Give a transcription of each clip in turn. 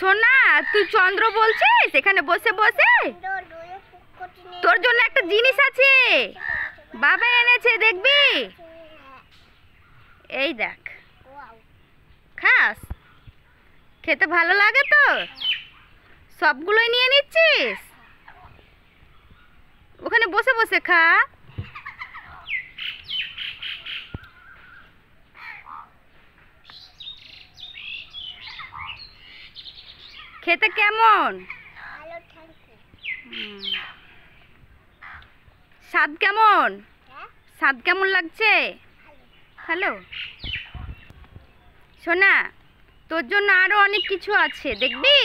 সোনা, তুই চন্দ্র বলছিস? এখানে বসে বসে তোর জন্য একটা জিনিস আছে, বাবা এনেছে, দেখবি? এই দেখ, খাস? খেতে ভালো লাগে তো? সবগুলোই নিয়ে নিচ্ছিস? ওখানে বসে বসে খা। খেতে কেমন? স্বাদ কেমন? স্বাদ কেমন লাগছে? হ্যালো সোনা, তোর জন্য আরো অনেক কিছু আছে, দেখবি?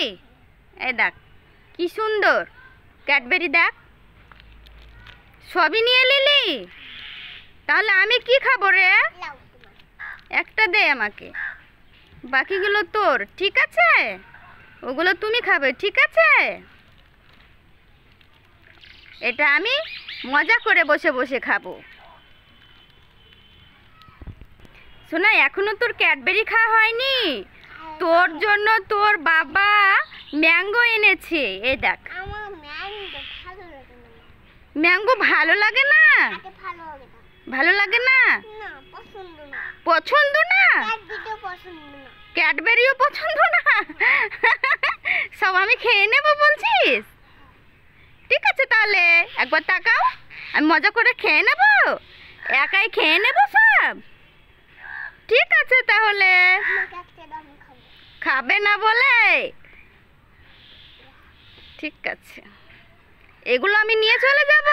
এই দেখ কি সুন্দর ক্যাডবেরি, দেখ সবই নিয়ে নিলি। তাহলে আমি কি খাবো রে? একটা দে আমাকে, বাকিগুলো তোর, ঠিক আছে? ওগুলো তুমি খাবে, ঠিক আছে? এটা আমি মজা করে বসে বসে খাবো। শোনা, এখনো তোর ক্যাডবেরি খাওয়া হয়নি। তোর জন্য তোর বাবা ম্যাঙ্গো এনেছে। এই দেখ, ম্যাঙ্গো ভালো লাগে না? ভালো লাগে না? পছন্দ না? ক্যাডবেরিও পছন্দ না? সব আমি খেয়ে নেব বলছিস? ঠিক আছে, তাহলে একবার তাকাও, আমি মজা করে খেয়ে নেব, একাই খেয়ে নেব সব। ঠিক আছে তাহলে। খাবে না বলে? ঠিক আছে, এগুলো আমি নিয়ে চলে যাব।